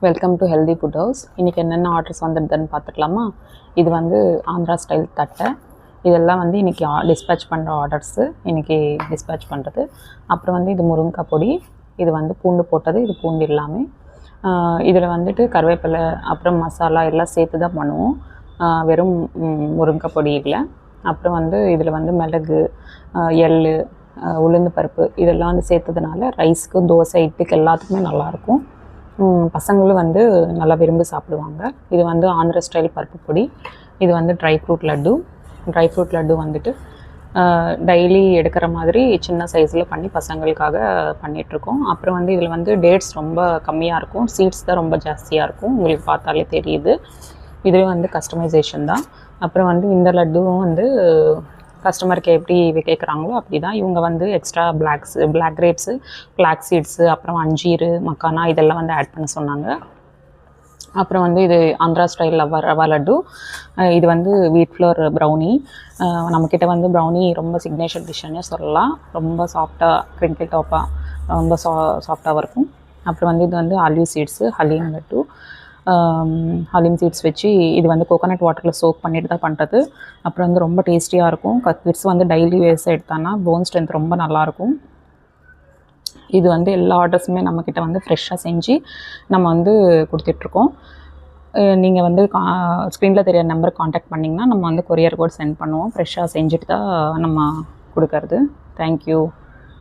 Welcome to healthy food house. இன்றைக்கி என்னென்ன orders வந்துடுதுன்னு பார்த்துக்கலாமா? இது வந்து ஆந்திரா ஸ்டைல் தட்டை. இதெல்லாம் வந்து இன்றைக்கி டிஸ்பேச் பண்ணுற ஆர்டர்ஸு, இன்றைக்கி டிஸ்பேச் பண்ணுறது. அப்புறம் வந்து இது முருங்கைக்காய் பொடி, இது வந்து பூண்டு போட்டது, இது பூண்டு எல்லாமே. இதில் வந்துட்டு கருவேப்பிலை அப்புறம் மசாலா எல்லாம் சேர்த்து தான் பண்ணுவோம், வெறும் முருங்கைக்காய் பொடி இல்லை. அப்புறம் வந்து இதில் வந்து மிளகு, எள், உளுந்து பருப்பு இதெல்லாம் வந்து சேர்த்ததுனால ரைஸ்க்கு, தோசை, இட்லிக்கு எல்லாத்துக்குமே நல்லாயிருக்கும். பசங்களும் வந்து நல்லா விரும்பி சாப்பிடுவாங்க. இது வந்து ஆந்திரா ஸ்டைல் பருப்பு பொடி. இது வந்து ட்ரை ஃப்ரூட் லட்டு வந்துட்டு டெய்லி எடுக்கிற மாதிரி சின்ன சைஸில் பண்ணி பசங்களுக்காக பண்ணிகிட்ருக்கோம். அப்புறம் வந்து இதில் வந்து டேட்ஸ் ரொம்ப கம்மியாக இருக்கும், சீட்ஸ் தான் ரொம்ப ஜாஸ்தியாக இருக்கும், உங்களுக்கு பார்த்தாலே தெரியுது. இதுவே வந்து கஸ்டமைசேஷன் தான். அப்புறம் வந்து இந்த லட்டுவும் வந்து கஸ்டமருக்கு எப்படி கேட்குறாங்களோ அப்படி தான். இவங்க வந்து extra black grapes, flax seeds, அப்புறம் அஞ்சீர், மக்கானா இதெல்லாம் வந்து ஆட் பண்ண சொன்னாங்க. அப்புறம் வந்து இது ஆந்திரா ஸ்டைல் ரவா லட்டு. இது வந்து வீட் ஃப்ளோர் ப்ரௌனி. நம்மக்கிட்ட வந்து ப்ரௌனி ரொம்ப சிக்னேச்சர் டிஷ்ஷுன்னே சொல்லலாம். ரொம்ப சாஃப்டாக, கிரிங்கிள் டாப்பாக ரொம்ப சாஃப்டாகவும் இருக்கும். அப்புறம் வந்து இது வந்து olive seeds, haleem laddu. Haleem seeds வச்சு இது வந்து கோகோனட் வாட்டரில் சோக் பண்ணிட்டு தான் பண்ணுறது. அப்புறம் வந்து ரொம்ப டேஸ்டியாக இருக்கும். கிட்ஸ் வந்து டெய்லி வேர்ஸ் எடுத்தாங்கன்னா போன் ஸ்ட்ரென்த் ரொம்ப நல்லாயிருக்கும். இது வந்து எல்லா ஆர்டர்ஸுமே நம்மக்கிட்ட வந்து ஃப்ரெஷ்ஷாக செஞ்சு நம்ம வந்து கொடுத்துட்ருக்கோம். நீங்கள் வந்து ஸ்க்ரீனில் தெரியாத நம்பருக்கு காண்டாக்ட் பண்ணிங்கன்னா நம்ம வந்து கொரியர் கோட் சென்ட் பண்ணுவோம். ஃப்ரெஷ்ஷாக செஞ்சுட்டு தான் நம்ம கொடுக்கறது. தேங்க்யூ.